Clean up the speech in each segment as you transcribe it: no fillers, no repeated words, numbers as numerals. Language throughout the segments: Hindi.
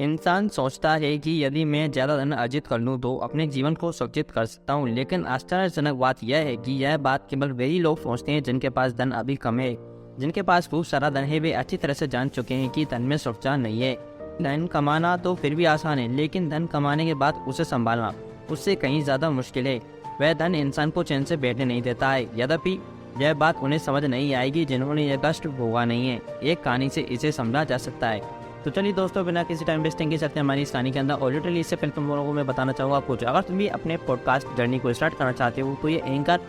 इंसान सोचता है कि यदि मैं ज़्यादा धन अर्जित कर लूँ तो अपने जीवन को सुरक्षित कर सकता हूँ, लेकिन आश्चर्यजनक बात यह है कि यह बात केवल वही लोग सोचते हैं जिनके पास धन अभी कम है। जिनके पास खूब सारा धन है वे अच्छी तरह से जान चुके हैं कि धन में सुरक्षा नहीं है। धन कमाना तो फिर भी आसान है, लेकिन धन कमाने के बाद उसे संभालना उससे कहीं ज़्यादा मुश्किल है। वह धन इंसान को चैन से बैठने नहीं देता है। यद्यपि यह बात उन्हें समझ नहीं आएगी जिन्होंने यह कष्ट भोगा नहीं है। एक कहानी से इसे समझा जा सकता है। तो चलिए दोस्तों, बिना किसी टाइम वेस्टिंग के चलते हैं हमारी इस कहानी के अंदर। और लिटरली इससे पहले तुम लोगों को मैं बताना चाहूँगा कुछ, अगर तुम भी अपने पॉडकास्ट जर्नी को स्टार्ट करना चाहते हो तो ये एंकर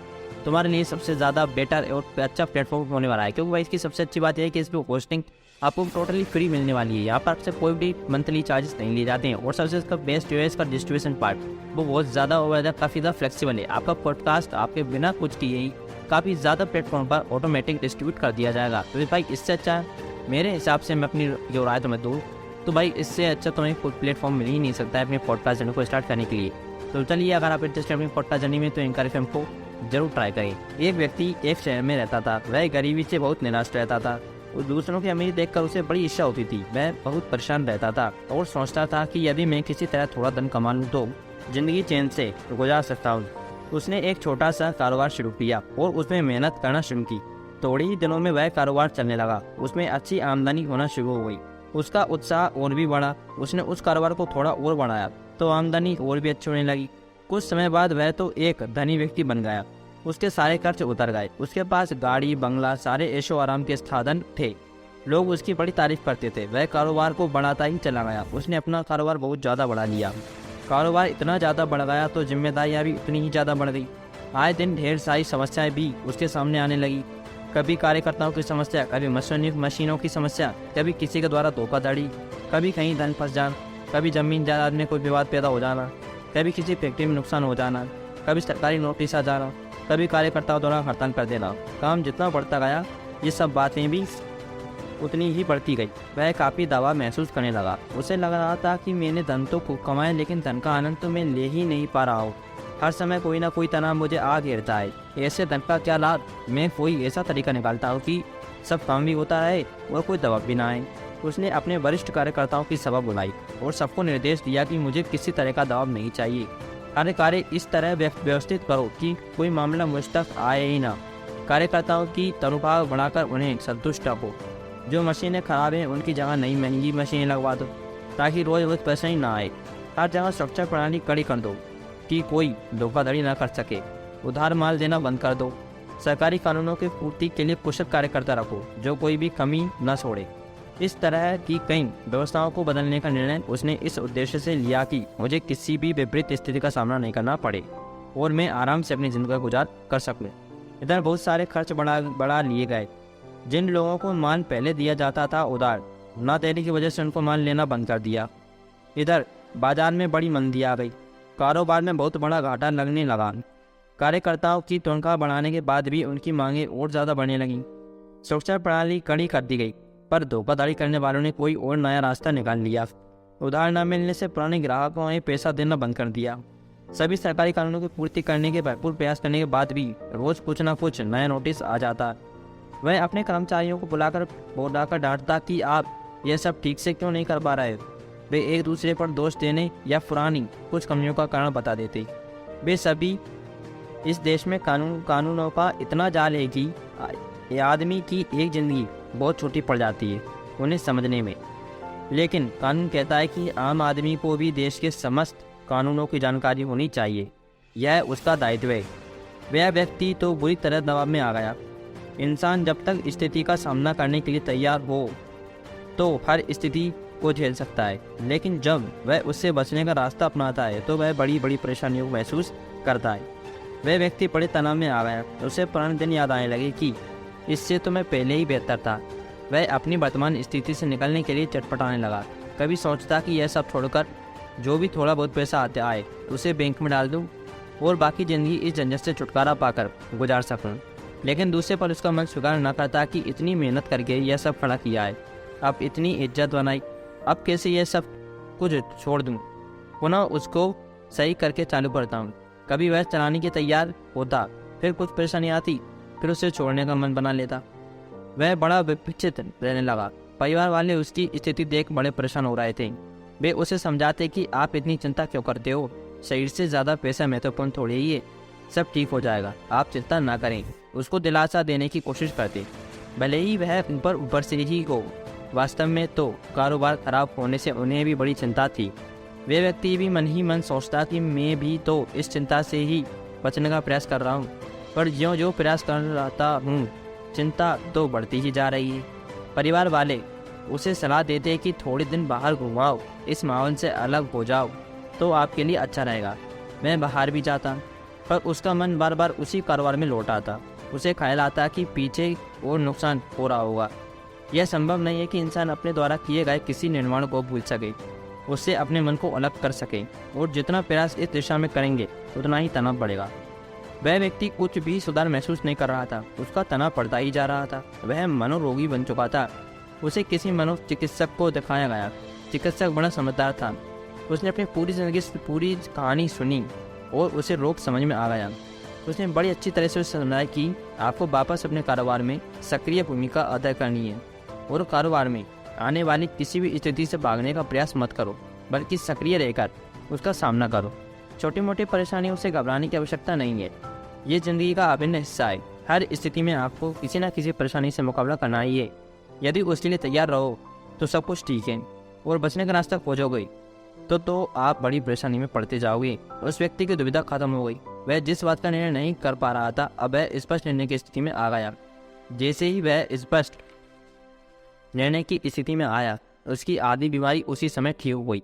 तुम्हारे लिए सबसे ज़्यादा बेटर और अच्छा प्लेटफॉर्म होने वाला है। क्योंकि भाई इसकी सबसे अच्छी बात यह है कि इस पर होस्टिंग आपको टोटली फ्री मिलने वाली है। यहाँ पर आपसे कोई भी मंथली चार्जेस नहीं लिए जाते हैं। और सबसे इसका बेस्ट जो है इसका डिस्ट्रीब्यूशन पार्ट वो बहुत ज़्यादा काफ़ी ज़्यादा फ्लेक्सिबल है। आपका पॉडकास्ट आपके बिना कुछ किए ही काफ़ी ज़्यादा प्लेटफॉर्म पर ऑटोमेटिक डिस्ट्रीब्यूट कर दिया जाएगा। तो भाई इससे अच्छा मेरे हिसाब से मैं अपनी जो राय तुम्हें दूँ तो भाई इससे अच्छा तुम्हें कोई प्लेटफॉर्म मिल ही नहीं सकता है अपने पॉडकास्ट जर्नी को स्टार्ट करने के लिए। तो चलिए, अगर आप इंटरेस्टेड अपनी पॉडकास्ट जर्नी में तो एंकर एफएम को जरूर ट्राई करें। एक व्यक्ति एक शहर में रहता था। वह गरीबी से बहुत निराश रहता था और दूसरों की अमीरी देखकर उसे बड़ी इच्छा होती थी। वह बहुत परेशान रहता था और सोचता था कि यदि मैं किसी तरह थोड़ा धन कमा लूँ तो जिंदगी चैन से गुजार सकता हूँ। उसने एक छोटा सा कारोबार शुरू किया और उसमें मेहनत करना शुरू की। थोड़े ही दिनों में वह कारोबार चलने लगा। उसमें अच्छी आमदनी होना शुरू हो गई। उसका उत्साह और भी बढ़ा। उसने उस कारोबार को थोड़ा और बढ़ाया तो आमदनी और भी अच्छी होने लगी। कुछ समय बाद वह तो एक धनी व्यक्ति बन गया। उसके सारे खर्च उतर गए। उसके पास गाड़ी, बंगला, सारे ऐशो आराम के साधन थे। लोग उसकी बड़ी तारीफ करते थे। वह कारोबार को बढ़ाता ही चला गया। उसने अपना कारोबार बहुत ज़्यादा बढ़ा लिया। कारोबार इतना ज़्यादा बढ़ गया तो जिम्मेदारियाँ भी उतनी ही ज़्यादा बढ़ गई। आए दिन ढेर सारी समस्याएं भी उसके सामने आने लगी। कभी कार्यकर्ताओं की समस्या, कभी मशीनों की समस्या, कभी किसी के द्वारा धोखाधड़ी, कभी कहीं धन फंस जाना, कभी जमीन जायदाद में कोई विवाद पैदा हो जाना, कभी किसी फैक्ट्री में नुकसान हो जाना, कभी सरकारी नोटिस आ जाना, कभी कार्यकर्ताओं द्वारा हड़ताल कर देना। काम जितना बढ़ता गया ये सब बातें भी उतनी ही बढ़ती गई। वह काफ़ी दबाव महसूस करने लगा। उसे लग रहा था कि मैंने धन तो खूब कमाया, लेकिन धन का आनंद तो मैं ले ही नहीं पा रहा हूँ। हर समय कोई ना कोई तनाव मुझे आ घेरता है। ऐसे धन का क्या लाभ? मैं कोई ऐसा तरीका निकालता हूँ कि सब काम भी होता है और कोई दबाव भी ना आए। उसने अपने वरिष्ठ कार्यकर्ताओं की सभा बुलाई और सबको निर्देश दिया कि मुझे किसी तरह का दबाव नहीं चाहिए। हर कार्य इस तरह व्यवस्थित करो कि कोई मामला मुझ तक आए ही ना। कार्यकर्ताओं की तनख्वाह बढ़ाकर उन्हें संतुष्ट रखो। जो मशीनें खराब हैं उनकी जगह नई महंगी मशीनें लगवा दो ताकि रोज रोज पैसा ही ना आए। हर जगह सुरक्षा प्रणाली कड़ी कर दो कि कोई धोखाधड़ी न कर सके। उधार माल देना बंद कर दो। सरकारी कानूनों की पूर्ति के लिए कुशल कार्यकर्ता रखो जो कोई भी कमी न छोड़े। इस तरह की कई व्यवस्थाओं को बदलने का निर्णय उसने इस उद्देश्य से लिया कि मुझे किसी भी विपरीत स्थिति का सामना नहीं करना पड़े और मैं आराम से अपनी जिंदगी गुजार कर सकूं। इधर बहुत सारे खर्च बढ़ा लिए गए। जिन लोगों को माल पहले दिया जाता था उधार न देने की वजह से उनको माल लेना बंद कर दिया। इधर बाजार में बड़ी मंदी आ गई। कारोबार में बहुत बड़ा घाटा लगने लगा। कार्यकर्ताओं की तनख्वाह बढ़ाने के बाद भी उनकी मांगें और ज़्यादा बढ़ने लगीं। सुरक्षा प्रणाली कड़ी कर दी गई, पर धोखाधड़ी करने वालों ने कोई और नया रास्ता निकाल लिया। उधार न मिलने से पुराने ग्राहकों ने पैसा देना बंद कर दिया। सभी सरकारी कानूनों की पूर्ति करने के भरपूर प्रयास करने के बाद भी रोज कुछ न कुछ नया नोटिस आ जाता। वह अपने कर्मचारियों को बुलाकर डांटता कि आप यह सब ठीक से क्यों नहीं कर पा रहे। वे एक दूसरे पर दोष देने या पुरानी कुछ कमियों का कारण बता देते। वे सभी इस देश में कानूनों का इतना जाल है कि आदमी की एक ज़िंदगी बहुत छोटी पड़ जाती है उन्हें समझने में। लेकिन कानून कहता है कि आम आदमी को भी देश के समस्त कानूनों की जानकारी होनी चाहिए। यह उसका दायित्व है। वह व्यक्ति तो बुरी तरह दबाव में आ गया। इंसान जब तक स्थिति का सामना करने के लिए तैयार हो तो हर स्थिति को झेल सकता है, लेकिन जब वह उससे बचने का रास्ता अपनाता है तो वह बड़ी बड़ी परेशानियों को महसूस करता है। वह व्यक्ति बड़े तनाव में आ गया। उसे पुराने दिन याद आने लगे कि इससे तो मैं पहले ही बेहतर था। वह अपनी वर्तमान स्थिति से निकलने के लिए चटपटाने लगा। कभी सोचता कि यह सब छोड़कर जो भी थोड़ा बहुत पैसा आए उसे बैंक में डाल दूँ और बाकी ज़िंदगी इस झंझट से छुटकारा पाकर गुजार सकूँ। लेकिन दूसरे पर उसका मन स्वीकार न करता कि इतनी मेहनत करके यह सब खड़ा किया है, अब इतनी इज्जत बनाई, अब कैसे यह सब कुछ छोड़ दूँ। पुनः उसको सही करके चालू करता हूँ। कभी वह चलाने के तैयार होता, फिर कुछ परेशानी आती, फिर उसे छोड़ने का मन बना लेता। वह बड़ा विपक्षित रहने लगा। परिवार वाले उसकी स्थिति देख बड़े परेशान हो रहे थे। वे उसे समझाते कि आप इतनी चिंता क्यों करते हो, शरीर से ज़्यादा पैसा महत्वपूर्ण थोड़ी ही है, सब ठीक हो जाएगा, आप चिंता ना करें। उसको दिलासा देने की कोशिश करते, भले ही वह ऊपर ऊपर से ही हो। वास्तव में तो कारोबार खराब होने से उन्हें भी बड़ी चिंता थी। वे व्यक्ति भी मन ही मन सोचता कि मैं भी तो इस चिंता से ही बचने का प्रयास कर रहा हूँ, पर ज्यों ज्यों प्रयास कर रहा हूँ चिंता तो बढ़ती ही जा रही है। परिवार वाले उसे सलाह देते कि थोड़े दिन बाहर घुमाओ, इस माहौल से अलग हो जाओ तो आपके लिए अच्छा रहेगा। मैं बाहर भी जाता, पर उसका मन बार बार उसी कारोबार में लौट आता। उसे ख्याल आता कि पीछे और नुकसान हो रहा होगा। यह संभव नहीं है कि इंसान अपने द्वारा किए गए किसी निर्माण को भूल सके, उससे अपने मन को अलग कर सके, और जितना प्रयास इस दिशा में करेंगे उतना ही तनाव बढ़ेगा। वह व्यक्ति कुछ भी सुधार महसूस नहीं कर रहा था, उसका तनाव बढ़ता ही जा रहा था। वह मनोरोगी बन चुका था। उसे किसी मनोचिकित्सक को दिखाया गया। चिकित्सक बड़ा समझदार था। उसने अपनी पूरी जिंदगी से पूरी कहानी सुनी और उसे रोग समझ में आ गया। उसने बड़ी अच्छी तरह से उसे समझाया कि आपको वापस अपने कारोबार में सक्रिय भूमिका अदा करनी है, और कारोबार में आने वाली किसी भी स्थिति से भागने का प्रयास मत करो, बल्कि सक्रिय रहकर उसका सामना करो। छोटी मोटी परेशानियों से घबराने की आवश्यकता नहीं है, ये ज़िंदगी का अभिन्न हिस्सा है। हर स्थिति में आपको किसी न किसी परेशानी से मुकाबला करना ही है। यदि उसके लिए तैयार रहो तो सब कुछ ठीक है, और बचने का रास्ता खोजोगे तो आप बड़ी परेशानी में पड़ते जाओगे। उस व्यक्ति की दुविधा खत्म हो गई। वह जिस बात का निर्णय नहीं कर पा रहा था, अब वह स्पष्ट निर्णय की स्थिति में आ गया। जैसे ही वह स्पष्ट निर्णय की स्थिति में आया, उसकी आधी बीमारी उसी समय ठीक हो गई।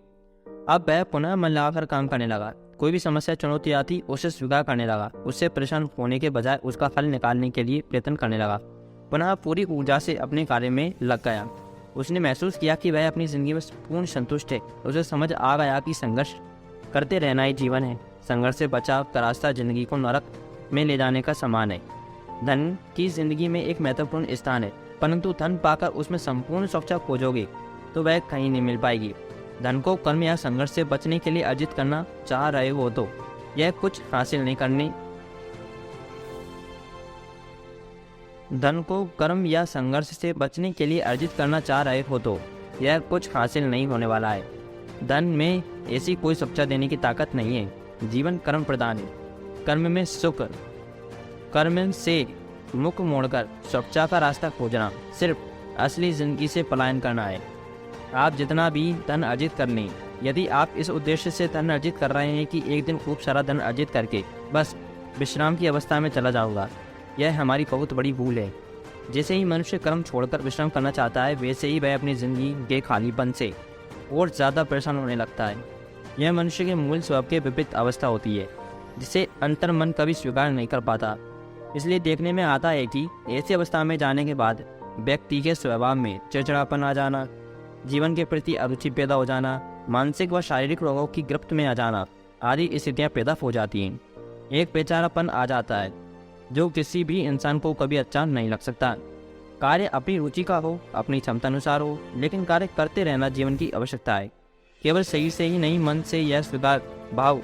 अब वह पुनः मन लगाकर काम करने लगा। कोई भी समस्या चुनौती आती उसे स्वीकार करने लगा। उससे परेशान होने के बजाय उसका हल निकालने के लिए प्रयत्न करने लगा। पुनः पूरी ऊर्जा से अपने कार्य में लग गया। उसने महसूस किया कि वह अपनी ज़िंदगी में पूर्ण संतुष्ट है। उसे समझ आ गया कि संघर्ष करते रहना ही जीवन है। संघर्ष से बचाव का रास्ता जिंदगी को नरक में ले जाने का समान है। धन की जिंदगी में एक महत्वपूर्ण स्थान है, परंतु धन पाकर उसमें संपूर्ण सुरक्षा खोजोगे तो वह कहीं नहीं मिल पाएगी। धन को कर्म या संघर्ष से बचने के लिए अर्जित करना चाह रहे हो तो यह कुछ हासिल नहीं करने धन को कर्म या संघर्ष से बचने के लिए अर्जित करना चाह रहे हो तो यह कुछ हासिल नहीं होने वाला है। धन में ऐसी कोई सुरक्षा देने की ताकत नहीं है। जीवन कर्म प्रदान है। कर्म में सुख, कर्म से मुख मोड़कर सुरक्षा का रास्ता खोजना सिर्फ असली जिंदगी से पलायन करना है। आप जितना भी धन अर्जित कर लें, यदि आप इस उद्देश्य से धन अर्जित कर रहे हैं कि एक दिन खूब सारा धन अर्जित करके बस विश्राम की अवस्था में चला जाऊंगा, यह हमारी बहुत बड़ी भूल है। जैसे ही मनुष्य कर्म छोड़कर विश्राम करना चाहता है, वैसे ही वह अपनी ज़िंदगी के खालीपन से और ज़्यादा परेशान होने लगता है। यह मनुष्य के मूल स्वभाव के विपरीत अवस्था होती है, जिसे अंतर मन कभी स्वीकार नहीं कर पाता। इसलिए देखने में आता है कि ऐसी अवस्था में जाने के बाद व्यक्ति के स्वभाव में चिड़चिड़ापन आ जाना, जीवन के प्रति अरुचि पैदा हो जाना, मानसिक व शारीरिक रोगों की गिरफ्त में आ जाना आदि स्थितियाँ पैदा हो जाती हैं। एक बेचारापन आ जाता है जो किसी भी इंसान को कभी अच्छा नहीं लग सकता। कार्य अपनी रुचि का हो, अपनी क्षमता अनुसार हो, लेकिन कार्य करते रहना जीवन की आवश्यकता है। केवल शरीर से ही नहीं, मन से यह स्वीकार भाव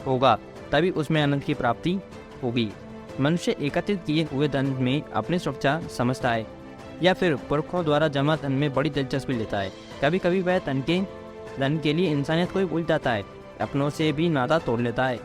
होगा तभी उसमें आनंद की प्राप्ति होगी। मनुष्य एकत्रित किए हुए धन में अपनी सुरक्षा समझता है या फिर पुरखों द्वारा जमा धन में बड़ी दिलचस्पी लेता है। कभी कभी वह धन के लिए इंसानियत को ही भूल जाता है, अपनों से भी नाता तोड़ लेता है।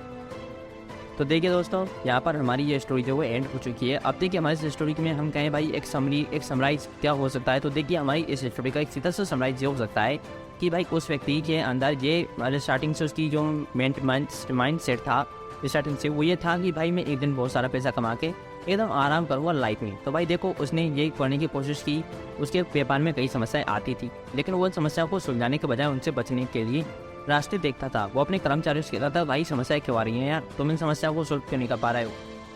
तो देखिए दोस्तों, यहाँ पर हमारी ये स्टोरी जो है एंड हो चुकी है। अब देखिए हमारी इस स्टोरी में हम कहें भाई एक समराइज क्या हो सकता है। तो देखिए हमारी इस स्टोरी का एक सीधा सा समराइज ये हो सकता है कि भाई उस व्यक्ति के अंदर ये स्टार्टिंग से उसकी जो माइंड सेट था स्टार्टिंग से वो ये था कि भाई मैं एक दिन बहुत सारा पैसा कमा के एकदम आराम करूँगा लाइफ में। तो भाई देखो उसने ये करने की कोशिश की। उसके व्यापार में कई समस्याएं आती थी, लेकिन वो समस्याओं को सुलझाने के बजाय उनसे बचने के लिए रास्ते देखता था। वो अपने कर्मचारियों से कहता था भाई समस्याएं क्यों आ रही हैं यार, तुम इन समस्याओं को सोल्व क्यों नहीं कर पा रहे हो।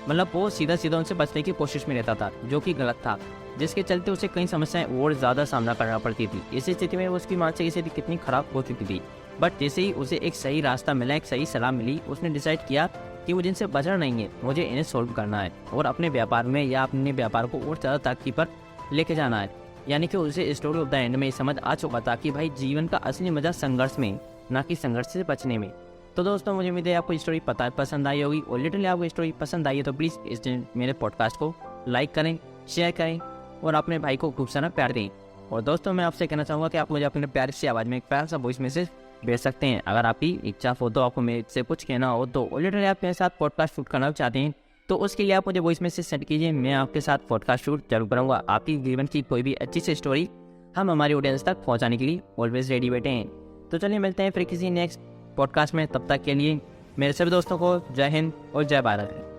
मतलब वो सीधा सीधा उनसे बचने की कोशिश में रहता था, जो कि गलत था, जिसके चलते उसे कई समस्याएं और ज़्यादा सामना करना पड़ती थी। इसी स्थिति में उसकी मानसिक स्थिति कितनी खराब हो चुकी थी। बट जैसे ही उसे एक सही रास्ता मिला, एक सही सलाह मिली, उसने डिसाइड किया कि वो जिनसे बचना नहीं है, मुझे इन्हें सोल्व करना है और अपने व्यापार में या अपने व्यापार को और ज़्यादा तरक्की पर लेके जाना है। यानी कि उसे स्टोरी ऑफ द एंड में समझ आ चुका था कि भाई जीवन का असली मजा संघर्ष में, ना कि संघर्ष से बचने में। तो दोस्तों मुझे उम्मीद है आपको स्टोरी पसंद आई होगी, और लिटरली आपको स्टोरी पसंद आई है तो प्लीज़ इस मेरे पॉडकास्ट को लाइक करें, शेयर करें और अपने भाई को खूब सारा प्यार दें। और दोस्तों मैं आपसे कहना चाहूँगा कि आप मुझे अपने प्यारी सी आवाज़ में एक प्यारा सा वॉइस मैसेज भेज सकते हैं। अगर आपकी इच्छा हो तो आपको मेरे से कुछ कहना हो तो ऑलरेडी आप मेरे साथ पॉडकास्ट शूट करना चाहते हैं तो उसके लिए आप मुझे वॉइस मैसेज सेंड कीजिए। मैं आपके साथ पॉडकास्ट शूट जरूर करूँगा। आपकी जीवन की कोई भी अच्छी सी स्टोरी हम हमारी ऑडियंस तक पहुँचाने के लिए ऑलवेज रेडी बैठे हैं। तो चलिए मिलते हैं फिर किसी नेक्स्ट पॉडकास्ट में। तब तक के लिए मेरे सभी दोस्तों को जय हिंद और जय भारत।